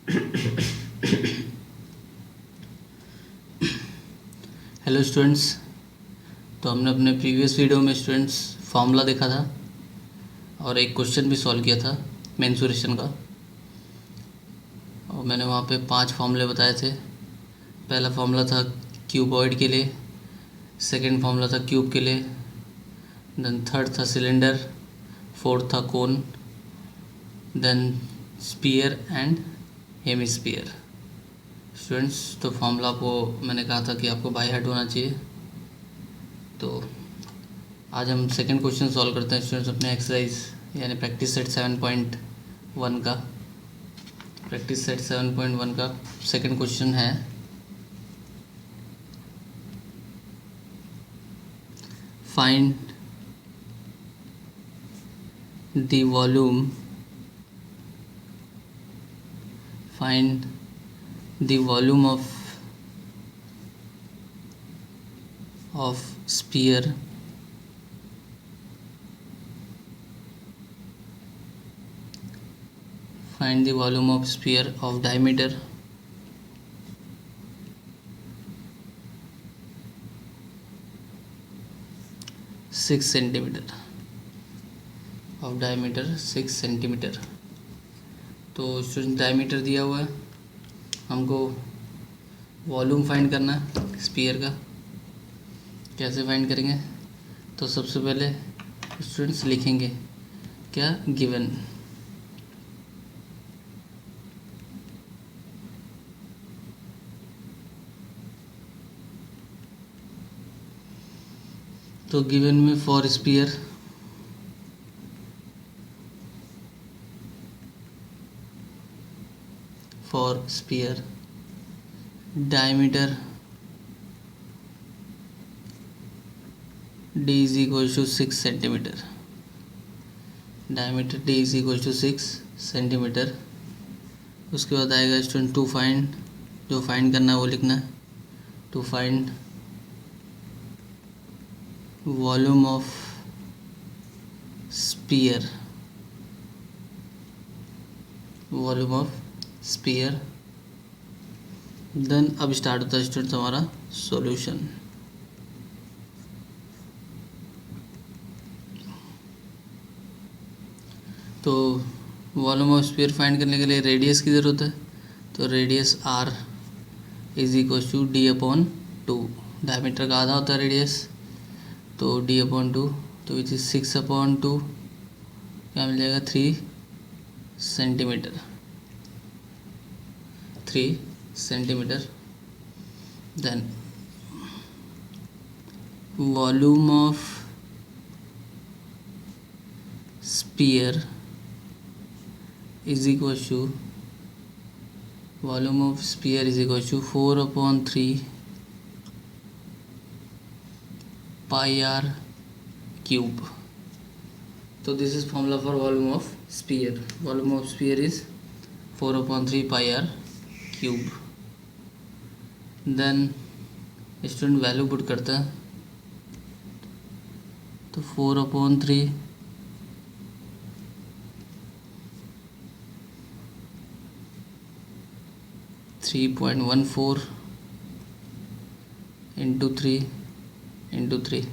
Hello students. तो हमने अपने प्रीवियस वीडियो में स्टूडेंट्स फार्मूला देखा था और एक क्वेश्चन भी सॉल्व किया था मेंसुरेशन का। और मैंने वहाँ पे 5 फार्मूले बताए थे। पहला फार्मूला था क्यूबॉइड के लिए, सेकंड फार्मूला था क्यूब के लिए, देन थर्ड था सिलेंडर, फोर्थ था cone, then sphere and hemisphere. Students, तो फार्मूला को मैंने कहा था कि आपको बाय हार्ट होना चाहिए। तो आज हम सेकंड क्वेश्चन सॉल्व करते हैं स्टूडेंट्स अपने एक्सरसाइज यानी प्रैक्टिस सेट 7.1 का। प्रैक्टिस सेट 7.1 का सेकंड क्वेश्चन है find the volume of sphere of diameter 6 centimetre of diameter 6 centimetre. तो स्टूडेंट डायमीटर दिया हुआ है, हमको वॉल्यूम फाइंड करना है स्पीयर का। कैसे फाइंड करेंगे? तो सबसे पहले स्टूडेंट्स लिखेंगे क्या गिवन। तो गिवन में for sphere diameter d is equal to 6 centimetre. Diameter d is equal to 6 centimetre. उसके बाद आएगा स्टूडेंट टू फाइंड, जो फाइंड करना है वो लिखना है। To find volume of sphere, then अब स्टार्ट होता है स्टूडेंट्स हमारा सॉल्यूशन। तो वॉल्यूम ऑफ स्फीयर फाइंड करने के लिए रेडियस की ज़रूरत है। तो radius r is equal to D upon 2। डायमीटर का आधा होता है रेडियस, तो d अपॉन 2, तो विच इज 6 अपॉन 2, क्या मिल जाएगा 3 centimetre. 3 centimetre. Then volume of sphere is equal to 4 upon 3 pi r cube. So this is formula for volume of sphere. Volume of sphere is 4 upon 3 pi r cube. Then student value put करता है, तो 4 upon 3 3.14 into 3 into 3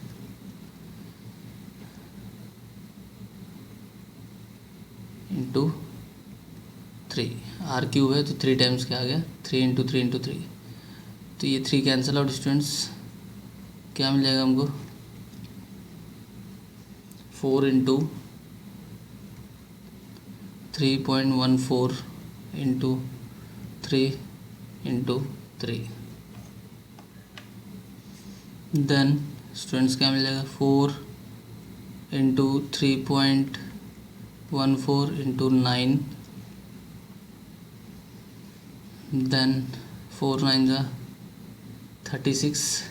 into 3 are cube है तो 3 times क्या आ गया 3 into 3 into 3। तो ये 3 cancel out students, क्या मिल जाएगा हमको 4 into 3.14 into 3 into 3। Then students क्या मिल जाएगा 4 इंटू 3.14 इंटू 9, देन 4 9 जा 36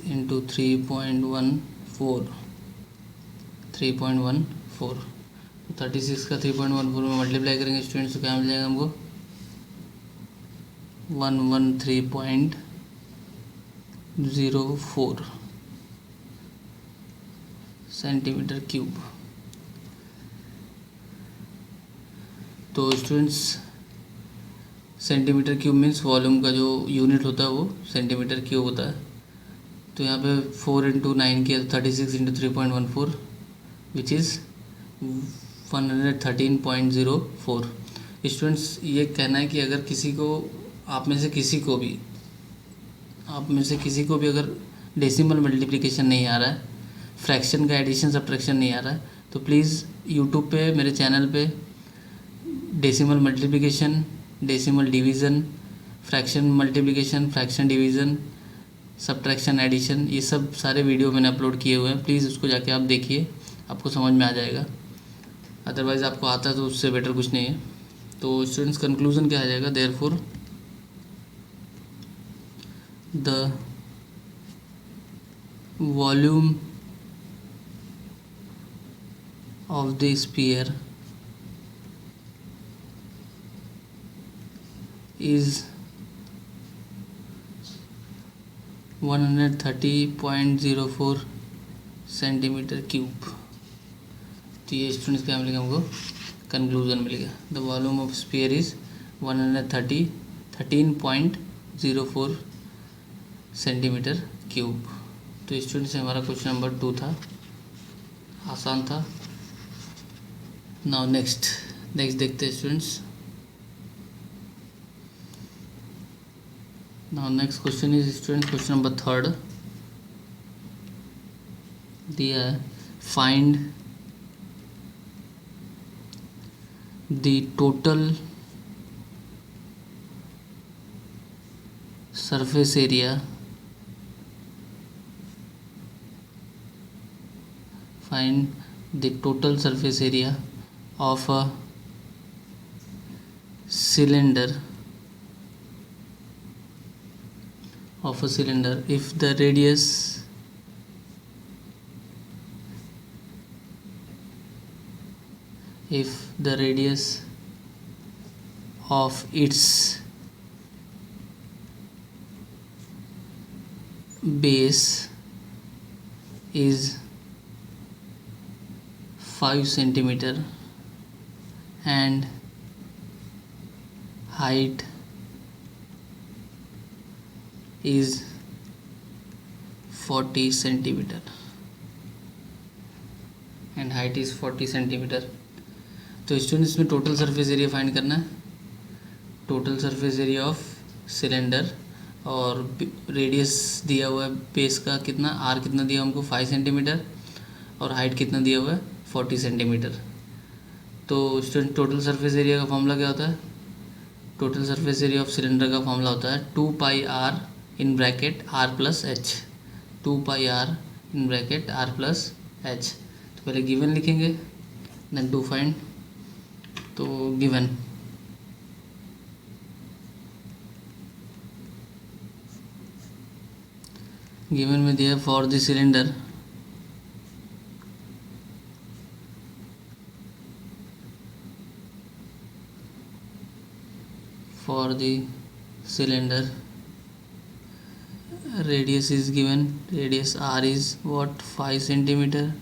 इंटू 3.14 36 का 3.14 में मल्टीप्लाई करेंगे स्टूडेंट्स, तो क्या मिल जाएगा हमको 113.04 सेंटीमीटर क्यूब। तो तो students centimetre cube means volume का जो यूनिट होता है वो सेंटीमीटर क्यूब होता है। तो यहाँ पे 4 × 9 किया 36 × 3.14 विच इज़ 113.04। स्टूडेंट्स ये कहना है कि अगर किसी को आप में से किसी को भी अगर डेसिमल मल्टीप्लिकेशन नहीं आ रहा है, फ्रैक्शन का एडिशन सब्ट्रैक्शन नहीं आ रहा है, तो प्लीज़ यूट्यूब पे मेरे चैनल पे decimal multiplication, decimal division, fraction multiplication, fraction division, subtraction addition, ये सब सारे वीडियो मैंने अपलोड किए हुए हैं। प्लीज़ उसको जाके आप देखिए, आपको समझ में आ जाएगा। अदरवाइज़ आपको आता है तो उससे बेटर कुछ नहीं है। तो स्टूडेंट्स कंक्लूजन क्या आ जाएगा, therefore the volume of the sphere is 130.04 centimetre cube. तो ये स्टूडेंट्स क्या मिलेगा हमको, कंक्लूजन मिलेगा। The volume of sphere is 13.04 centimetre cube. तो स्टूडेंट्स हमारा क्वेश्चन नंबर 2 था, आसान था। नाउ नेक्स्ट देखते हैं students. Now next question is student question number 3 दिया है, find the total surface area of a cylinder if the radius of its base is 5 centimeter and height is 40 centimeter तो students में total surface area find करना है। Total surface area of cylinder और radius दिया हुआ है base का कितना, आर कितना दिया हमको 5 सेंटीमीटर और हाइट कितना दिया हुआ है 40 सेंटीमीटर। तो स्टूडेंट टोटल सरफेस एरिया का फॉर्मूला क्या होता है, total surface area of cylinder का फॉर्मूला होता है 2πr in bracket r plus H, 2πr in bracket r plus H. तो पहले गिवन लिखेंगे देन टू फाइंड। तो गिवन में दिया for the cylinder radius is given, radius r is what 5 centimeter,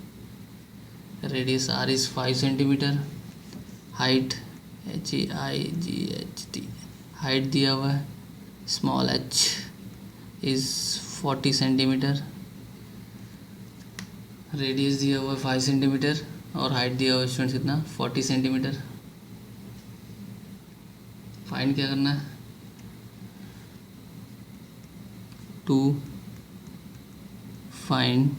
height height दिया हुआ है small h is 40 centimetre, radius दिया हुआ है 5 सेंटीमीटर और हाइट दिया हुआ है स्टूडेंट कितना 40 सेंटीमीटर। फाइंड क्या करना है, to find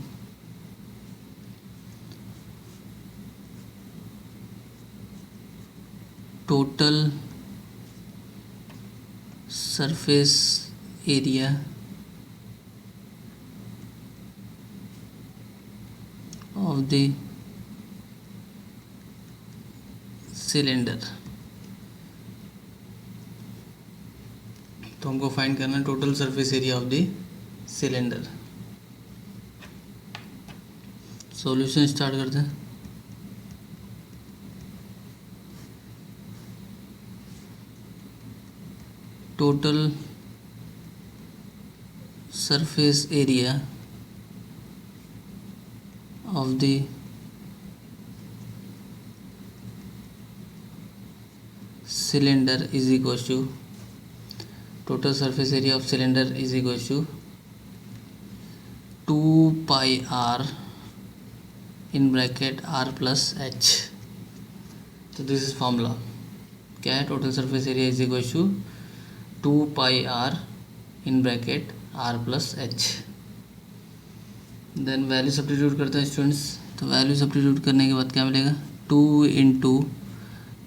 total surface area of the cylinder. तो हमको फाइंड करना है total surface area of the cylinder. Solution start करते हैं। Total surface area of the cylinder is equals to total surface area of cylinder is equals to 2 pi r in bracket r plus h. तो this is formula क्या है, total surface area is equal to 2 pi R in bracket R plus H. Then value substitute करते हैं students. तो value substitute करने के बाद क्या मिलेगा, 2 इंटू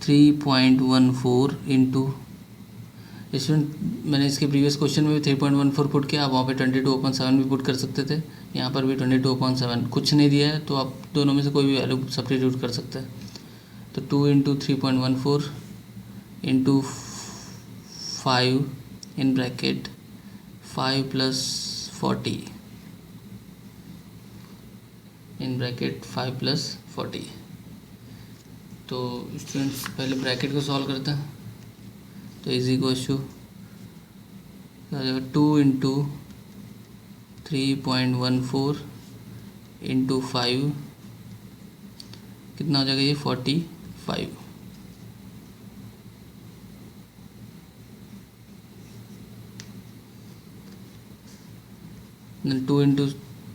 3.14 इंटू स्टूडेंट मैंने इसके प्रीवियस क्वेश्चन में भी 3.14 पुट किया, आप वहाँ पे 22/7 भी पुट कर सकते थे, यहाँ पर भी 22/7. कुछ नहीं दिया है तो आप दोनों में से कोई भी वैल्यू सब्स्टिट्यूट कर सकते हैं. तो 2 into 3.14 into 5 in bracket 5 plus 40 in bracket 5 plus 40. तो स्टूडेंट्स पहले ब्रैकेट को सॉल्व करते हैं. तो is equal to 2 into 3.14 into 5 कितना हो जाएगा ये 45. then 2 into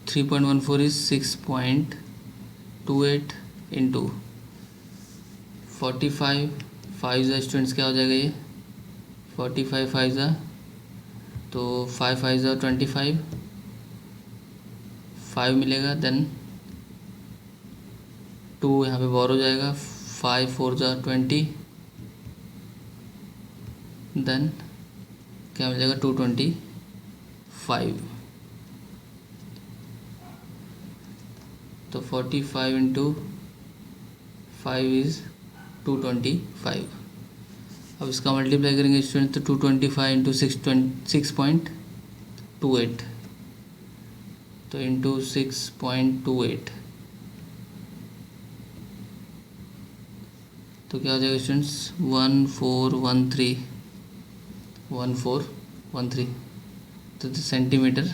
3.14 is 6.28 इंटू 45 5 जा स्टूडेंट्स क्या हो जाएगा ये 45 5 जा तो 5 5 जा 25 5 मिलेगा. देन 2 यहाँ पे बोर हो जाएगा 5 4 जा 20. देन क्या मिल जाएगा 225. तो 45 इंटू 5 इज़ 225. अब इसका मल्टीप्लाई करेंगे स्टूडेंट तो 225 इंटू 6.28 तो इंटू 6.28 तो क्या हो जाएगा स्टूडेंट्स 1413 तो सेंटीमीटर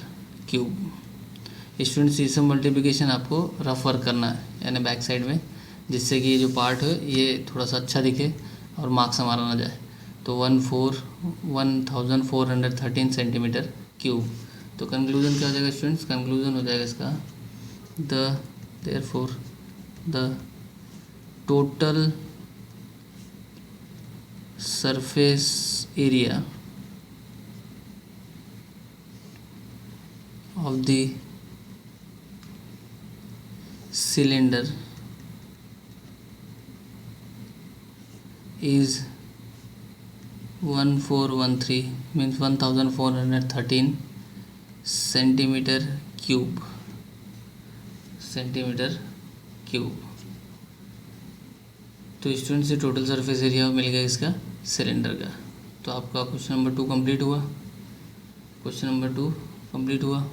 क्यूब. स्टूडेंट्स ये सब मल्टीप्लिकेशन आपको रफ वर्क करना है यानी बैक साइड में, जिससे कि ये जो पार्ट है ये थोड़ा सा अच्छा दिखे और मार्क्स हमारा ना जाए. तो 1413 सेंटीमीटर क्यूब. तो कंक्लूजन क्या हो जाएगा स्टूडेंट्स, कंक्लूजन हो जाएगा इसका therefore the total surface area of the cylinder is 1413 means 1413 centimeter cube. तो स्टूडेंट से टोटल सरफेस एरिया मिल गया इसका सिलेंडर का. तो आपका क्वेश्चन नंबर 2 कंप्लीट हुआ.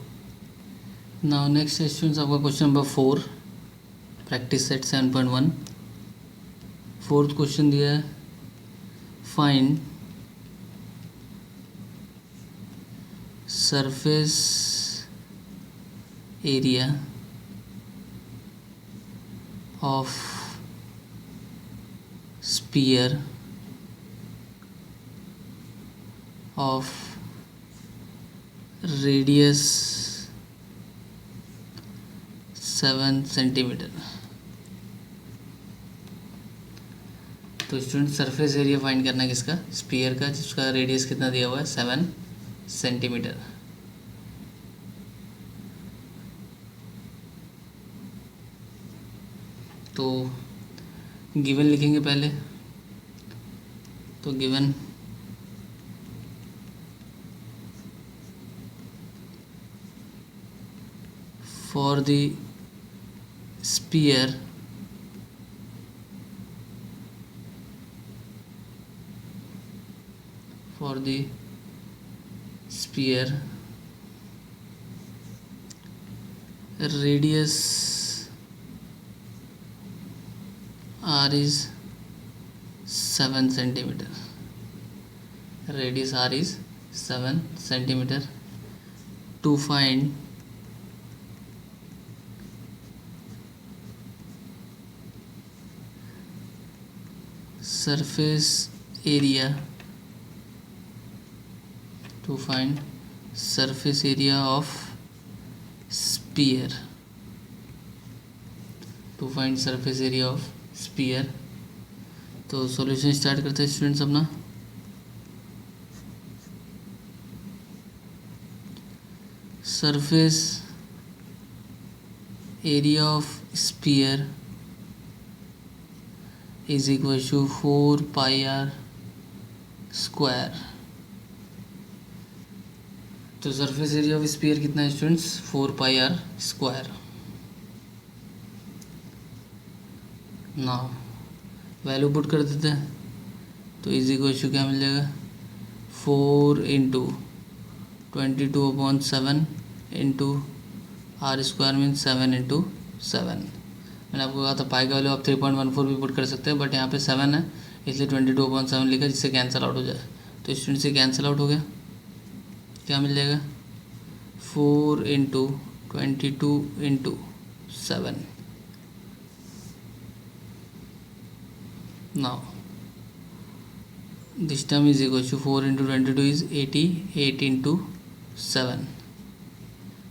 नाउ नेक्स्ट स्टूडेंट्स आपका question number 4 practice set 7.1. Fourth question दिया है, find surface area of spear of radius 7 centimetre. तो स्टूडेंट सरफेस एरिया फाइंड करना है किसका, स्पीयर का, जिसका रेडियस कितना दिया हुआ है 7 सेंटीमीटर. तो गिवन लिखेंगे पहले. तो given for the sphere radius r is 7 centimeter. Radius r is 7 centimeter. To find surface area to find surface area of sphere, to find surface area of sphere. तो solution start करते हैं students अपना। Surface area of sphere is equal to 4πr square. तो surface area of sphere कितना है students? 4πr square. ना value put कर देते हैं तो इज इक्वल टू क्या मिल जाएगा? 4 into 22/7 into R square mean 7 into 7। मैंने आपको कहा था पाई का वैल्यू आप 3.14 भी पुट कर सकते हैं, बट यहाँ पे 7 है इसलिए 22/7 लिखा, जिससे कैंसिल आउट हो जाए। तो स्टूडेंट से कैंसिल आउट हो गया, क्या मिल जाएगा? 4 into 22 into 7। Now this term is equal to 4 into 22 is 88 into 7.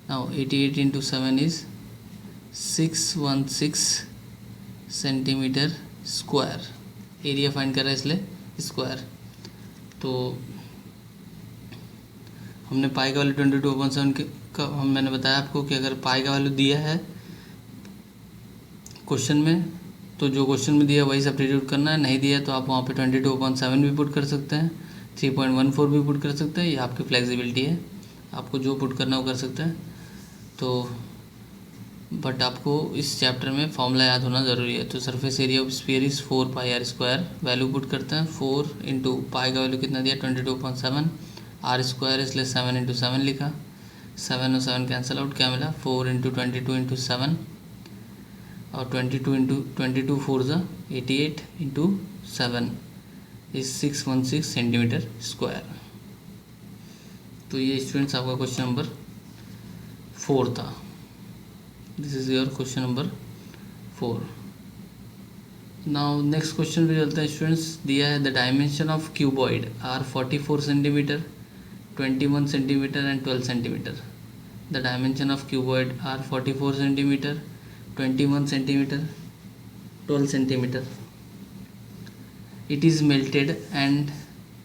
Now 88 into 7 is 616 centimetre square. Area find कर रहा है इसलिए स्क्वायर। तो हमने पाई का वैल्यू 22/7 का मैंने बताया आपको कि अगर पाई का वैल्यू दिया है क्वेश्चन में तो जो क्वेश्चन में दिया वही सब्स्टिट्यूट करना है, नहीं दिया तो आप वहाँ पे 22/7 भी पुट कर सकते हैं, 3.14 भी पुट कर सकते हैं। ये आपकी फ्लेक्सिबिलिटी है, आपको जो पुट करना वो कर सकते हैं। तो बट आपको इस चैप्टर में फॉर्मूला याद होना ज़रूरी है। तो surface area of sphere is 4πr square. Value put करते हैं 4 इंटू पाई का वैल्यू कितना दिया? 22/7। आर स्क्वायर इसलिए 7 इंटू 7 लिखा, 7 और 7 कैंसिल आउट, क्या मिला? 4 इंटू 22 इंटू 7 और 22 इंटू 22 4 ज़ा 88 इंटू 7 इज 616 सेंटीमीटर स्क्वायर। तो ये स्टूडेंट्स आपका क्वेश्चन नंबर 4 था। This is your question number 4। Now next question पे चलते हैं स्टूडेंट्स। दिया है the dimension of cuboid are 44 centimetre, 21 centimetre and 12 centimetre. The dimension of cuboid are 44 centimetre, 21 centimetre, 12 centimetre. It is melted and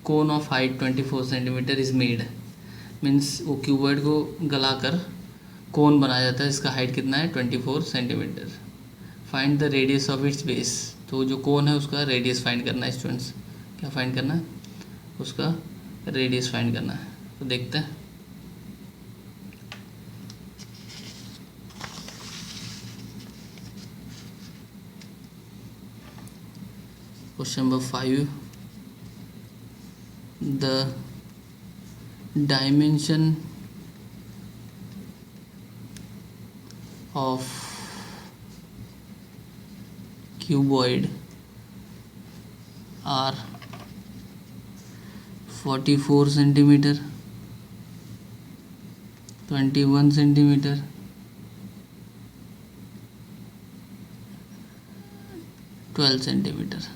cone of height 24 centimetre is made। Means वो cuboid को गलाकर कोन बनाया जाता है, इसका हाइट कितना है? 24 centimetre. Find the radius of its base. तो जो कोन है उसका रेडियस फाइंड करना है स्टूडेंट्स। क्या फाइंड करना है? उसका रेडियस फाइंड करना है। तो देखते हैं। Question number 5. The dimension of cuboid are 44 centimetre, 21 centimetre, 12 centimetre.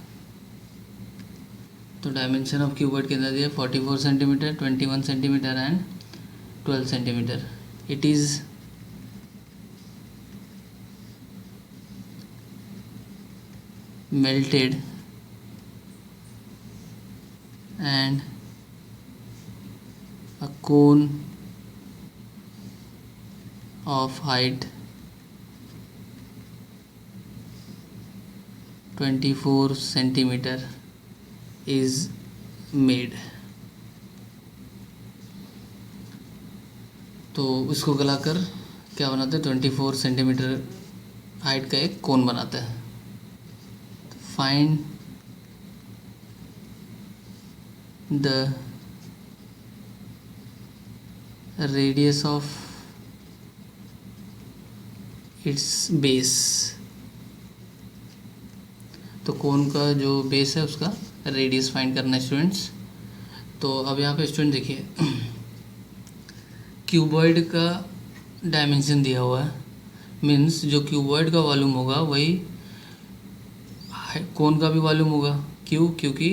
तो डायमेंशन ऑफ क्यूबॉइड कितना दिया? 44 centimetre, 21 centimetre and 12 centimetre. It is melted and a cone of height 24 centimetre is made। तो इसको गलाकर क्या बनाते हैं? 24 सेंटीमीटर हाइट का एक कोन बनाता है। Find the radius of its base. तो कोन का जो बेस है उसका रेडियस फाइंड करना है स्टूडेंट्स। तो अब यहाँ पे स्टूडेंट देखिए क्यूबॉइड का डायमेंशन दिया हुआ है, मीन्स जो क्यूबॉइड का वॉल्यूम होगा वही कोन का भी वॉल्यूम होगा। क्यों? क्योंकि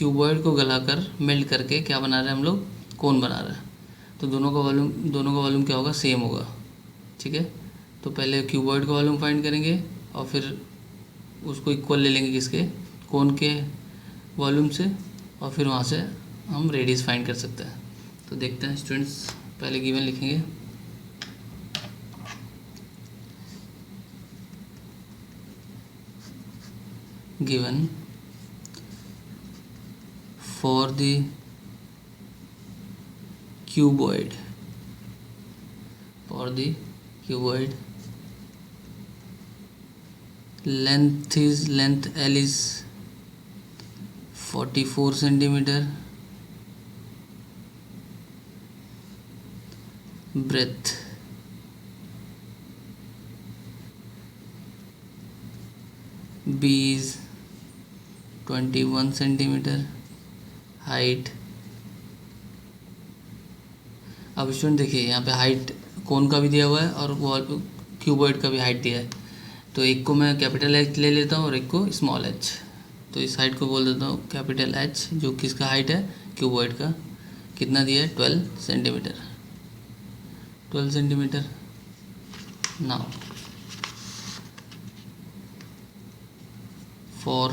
क्यूबॉइड को गलाकर मेल्ट करके क्या बना रहे हैं हम लोग, कोन बना रहे हैं। तो दोनों का वॉल्यूम क्या होगा, सेम होगा। ठीक है, तो पहले क्यूबॉइड का वॉल्यूम फाइंड करेंगे और फिर उसको इक्वल ले लेंगे किसके, कोन के वॉल्यूम से, और फिर वहाँ से हम रेडियस फाइंड कर सकते हैं। तो देखते हैं स्टूडेंट्स, पहले गिवन लिखेंगे। Given for the cuboid, length L is 44 centimeter, breadth B is 21 centimeter, height। अब स्टूडेंट देखिए यहाँ पे हाइट कोन का भी दिया हुआ है और वॉल क्यूबॉइड का भी हाइट दिया है। तो एक को मैं कैपिटल एच ले लेता हूँ और एक को स्मॉल एच। तो इस हाइट को बोल देता हूँ कैपिटल एच, जो किसका हाइट है, क्यूबॉइड का। कितना दिया है, 12 centimetre. 12 centimetre. Now for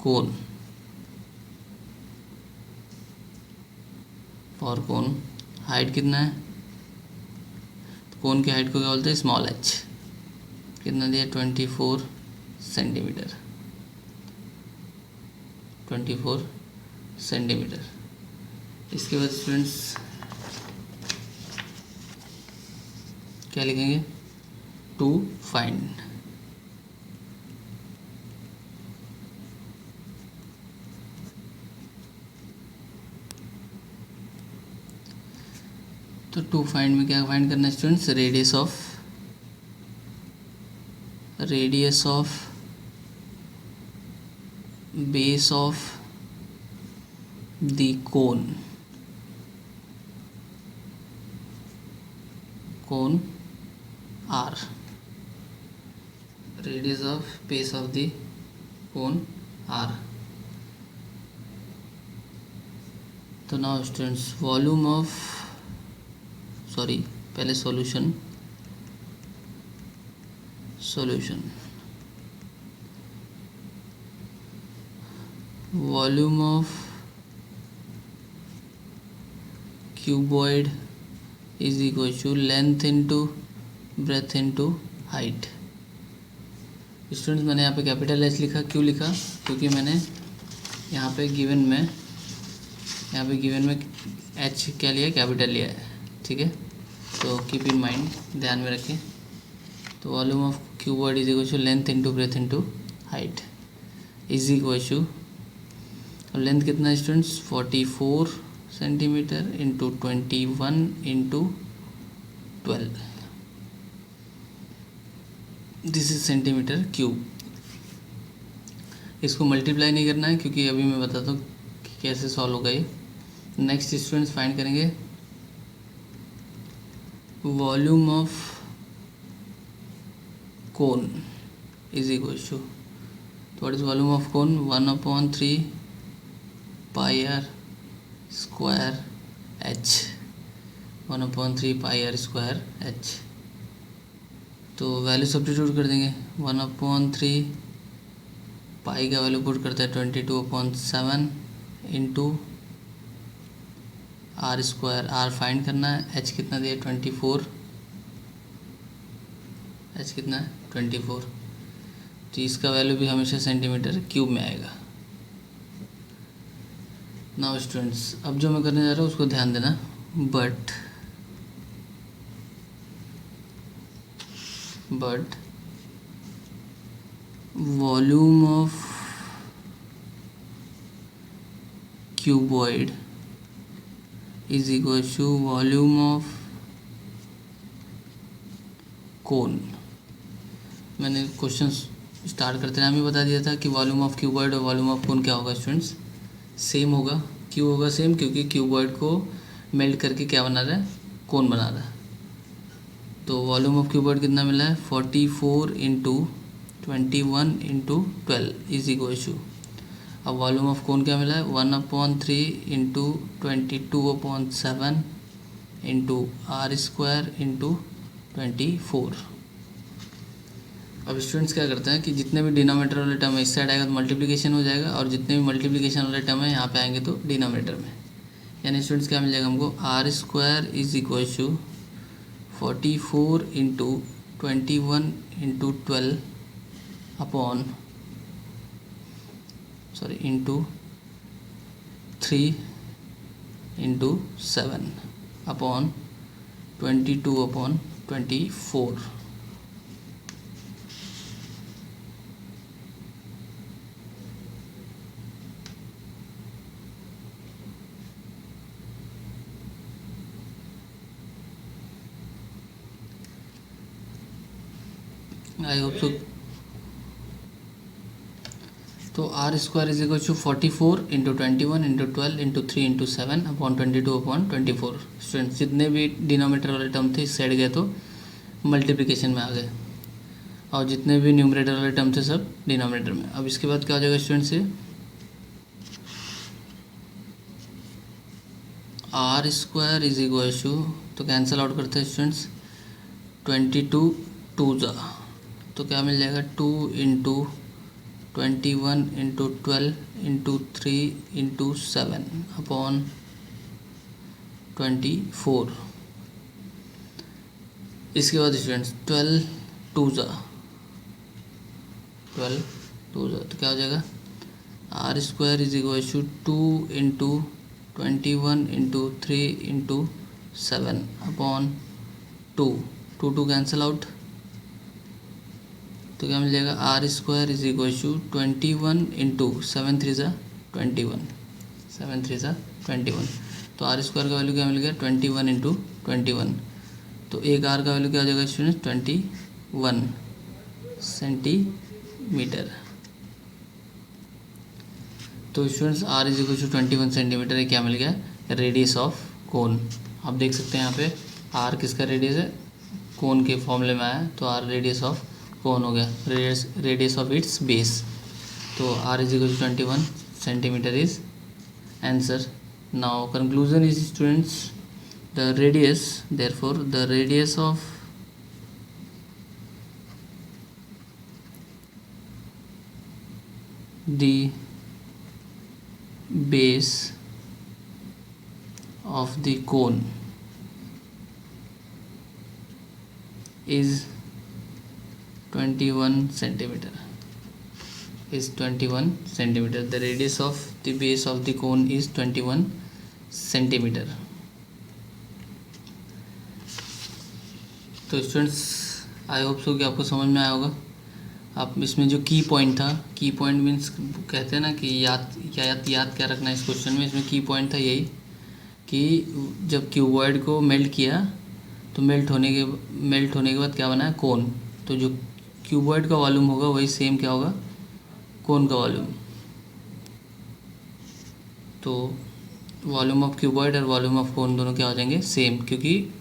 cone, height कितना है, तो कोन की हाइट को क्या बोलते हैं, स्मॉल एच। कितना दिया, 24 सेंटीमीटर। 24 सेंटीमीटर। इसके बाद स्टूडेंट्स क्या लिखेंगे, टू फाइंड। तो टू फाइंड में क्या फाइंड करना है students, radius of base of the cone R. Radius of base of the cone R. तो नाउ स्टूडेंट्स वॉल्यूम ऑफ, पहले solution volume of cuboid is equal to length into breadth into height. Students मैंने यहाँ पे capital H लिखा, क्यों लिखा, क्योंकि मैंने यहाँ पे गिवन में एच क्या लिया, कैपिटल लिया है। ठीक है, तो कीप इन माइंड, ध्यान में रखें। तो volume of cuboid is equal to length into breadth into height is equal to, और लेंथ कितना है students, 44 centimetre into 21 into 12, this is centimetre cube. इसको मल्टीप्लाई नहीं करना है क्योंकि अभी मैं बताता हूँ कि कैसे सॉल्व होगा ये। नेक्स्ट स्टूडेंट्स फाइंड करेंगे volume of cone is equal to, what is volume of cone, 1/3 pi R square H. 1/3 pi R square H. तो वैल्यू सब्स्टिट्यूट कर देंगे, 1/3 पाई का वैल्यू पुट करते हैं 22/7 into R square. R find करना है, H कितना दिया, 24। एच कितना है, 24। तो इसका वैल्यू भी हमेशा सेंटीमीटर क्यूब में आएगा। नाउ स्टूडेंट्स अब जो मैं करने जा रहा हूँ उसको ध्यान देना। But volume of cuboid is equal to volume of cone. मैंने क्वेश्चन स्टार्ट करते टाइम ही बता दिया था कि वॉल्यूम ऑफ क्यूबॉइड और वॉल्यूम ऑफ कोन क्या होगा स्टूडेंट्स, सेम होगा। क्यों होगा सेम, क्योंकि क्यूबॉइड को मेल्ट करके क्या बना रहा है, कोन बना रहा है। तो वॉल्यूम ऑफ क्यूबॉइड कितना मिला है, 44 into 21 into 12 is equal to अब वॉल्यूम ऑफ कोन क्या मिला है, 1/3 into 22/7 into R square into 24। अब स्टूडेंट्स क्या करते हैं कि जितने भी डिनोमिनेटर वाले टर्म है इस साइड आएगा तो मल्टीप्लिकेशन हो जाएगा, और जितने भी मल्टीप्लिकेशन वाले टर्म है यहाँ पे आएंगे तो डिनोमिनेटर में। यानी स्टूडेंट्स क्या मिल जाएगा हमको, r square is equal to 44 into 21 into 12 upon into 3 into 7 upon 22/24। I hope so. तो r square is equal to 44 into 21 into 12 into 3 into 7 upon 22/24। Students जितने भी डिनोमिनेटर वाले टर्म थे इस साइड गए तो मल्टीप्लिकेशन में आ गए, और जितने भी न्यूमरेटर वाले टर्म थे सब डिनोमिनेटर में। अब इसके बाद क्या हो जाएगा स्टूडेंट्स, से R square is equal to, तो कैंसिल आउट करते हैं स्टूडेंट्स, 22 2 जा, तो क्या मिल जाएगा 2 into 21 into 12 into 3 into 7 upon 24। इसके बाद स्टूडेंट्स 12 2 जा, तो क्या हो जाएगा, R square is equal to 2 into 21 into 3 into 7 upon 2 cancel out, तो क्या मिल जाएगा, R square is equal to 21 into 7 3 ज़ा 21, 7 3 ज़ा 21। तो आर स्क्वायर का वैल्यू क्या मिल गया, 21 इंटू 21। तो एक आर का वैल्यू क्या हो जाएगा स्टूडेंट, 21 सेंटीमीटर। तो students R is equal to 21 centimetre है, क्या मिल गया, रेडियस ऑफ कोन। आप देख सकते हैं यहाँ पे आर किसका रेडियस है, कोन के फॉर्मूले में आया, तो आर रेडियस ऑफ कोन हो गया, रेडियस ऑफ इट्स बेस। तो R is equal to 21 centimetre is answer. Now conclusion is students, the radius, therefore the radius of the base of the cone is 21 centimeter, the radius of the base of the cone is 21 centimeter। तो students I hope सो कि आपको समझ में आया होगा। आप इसमें जो की पॉइंट था, की पॉइंट मीन्स कहते हैं ना कि याद क्या रखना है इस क्वेश्चन में, इसमें की पॉइंट था यही कि जब क्यूबॉइड को मेल्ट किया तो मेल्ट होने के बाद क्या बना है, कोन। तो जो क्यूबॉइड का वॉल्यूम होगा वही सेम क्या होगा, कोन का वॉल्यूम। तो वॉल्यूम ऑफ क्यूबॉइड और वॉल्यूम ऑफ कोन दोनों क्या हो जाएंगे, सेम, क्योंकि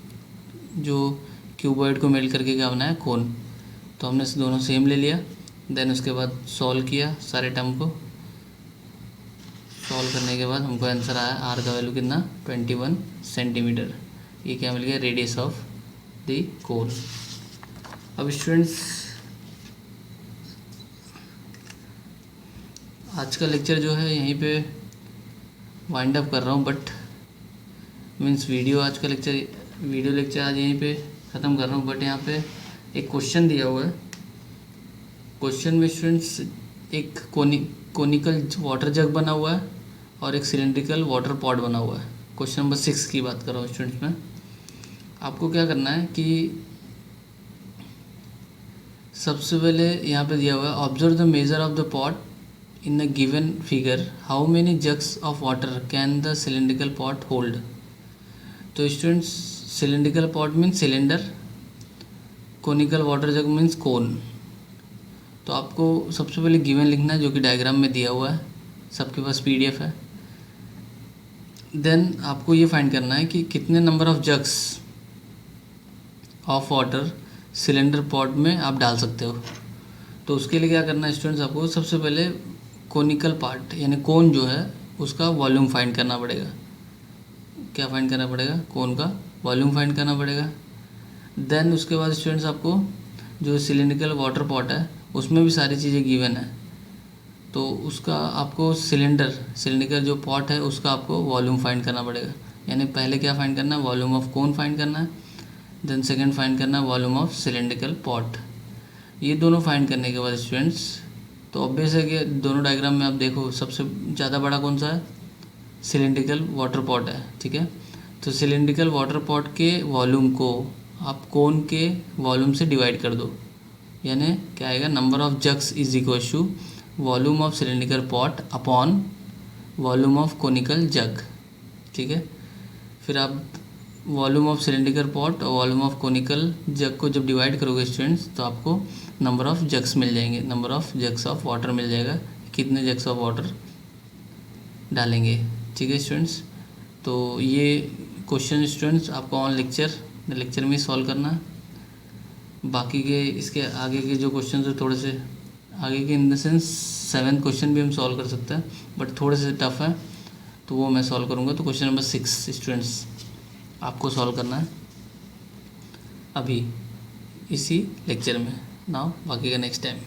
जो क्यूबॉइड को मेल्ट करके क्या बनाया, कोन। तो हमने दोनों सेम ले लिया, देन उसके बाद सॉल्व किया सारे टर्म को। सॉल्व करने के बाद हमको आंसर आया, आर का वैल्यू कितना, 21 सेंटीमीटर। ये क्या मिल गया, रेडियस ऑफ द कोन। अब स्टूडेंट्स आज का लेक्चर जो है यहीं पे वाइंड अप कर रहा हूँ, बट मीन्स वीडियो लेक्चर आज यहीं पे ख़त्म कर रहा हूँ। बट यहाँ पे एक क्वेश्चन दिया हुआ है, क्वेश्चन में स्टूडेंट्स एक कोनिकल वाटर जग बना हुआ है और एक सिलेंड्रिकल वाटर पॉट बना हुआ है। क्वेश्चन नंबर 6 की बात कर रहा हूँ स्टूडेंट्स में। आपको क्या करना है कि सबसे पहले यहाँ पे दिया हुआ है, observe the measure of the pot in the given figure, how many jugs of water can the cylindrical pot hold. तो students cylindrical pot means cylinder, conical water jug means cone. तो आपको सबसे पहले गिवन लिखना है जो कि diagram में दिया हुआ है, सबके पास पीडीएफ है। देन आपको ये फाइंड करना है कि कितने number of jugs of water cylinder pot में आप डाल सकते हो। तो उसके लिए क्या करना है स्टूडेंट्स, आपको सबसे पहले कोनिकल पार्ट यानी कोन जो है उसका वॉल्यूम फाइंड करना पड़ेगा। क्या फाइंड करना पड़ेगा? कोन का वॉल्यूम फाइंड करना पड़ेगा। देन उसके बाद स्टूडेंट्स आपको जो सिलिंड्रिकल वाटर पॉट है उसमें भी सारी चीज़ें गिवन है, तो उसका आपको सिलिंड्रिकल जो पॉट है उसका आपको वॉल्यूम फाइंड करना पड़ेगा। यानी पहले क्या फाइंड करना है? वॉल्यूम ऑफ कोन फाइंड करना है। देन सेकंड फाइंड करना है वॉल्यूम ऑफ सिलिंड्रिकल पॉट। ये दोनों फाइंड करने के बाद स्टूडेंट्स तो ऑब्वियस है कि दोनों डायग्राम में आप देखो सबसे ज़्यादा बड़ा कौन सा है? सिलिंड्रिकल वाटर पॉट है, ठीक है। तो सिलिंड्रिकल वाटर पॉट के वॉल्यूम को आप कोन के वॉल्यूम से डिवाइड कर दो, यानी क्या आएगा? Number of jugs is equal to volume of cylindrical pot upon volume of conical jug, ठीक है। फिर आप वॉल्यूम ऑफ सिलिंड्रिकल पॉट और वॉल्यूम ऑफ कोनिकल जग को जब डिवाइड करोगे स्टूडेंट्स तो आपको नंबर ऑफ जग्स मिल जाएंगे, number of jugs of water मिल जाएगा, कितने जग्स ऑफ वाटर डालेंगे, ठीक है स्टूडेंट्स। तो ये क्वेश्चन स्टूडेंट्स आपको ऑन लेक्चर में सॉल्व करना है। बाकी के इसके आगे के जो क्वेश्चन है थोड़े से आगे के इन द सेंस 7 क्वेश्चन भी हम सॉल्व कर सकते हैं बट थोड़े से टफ है, तो वो मैं सॉल्व करूँगा। तो क्वेश्चन नंबर 6 स्टूडेंट्स आपको सॉल्व करना है अभी इसी लेक्चर में। नाउ बाकी का नेक्स्ट टाइम।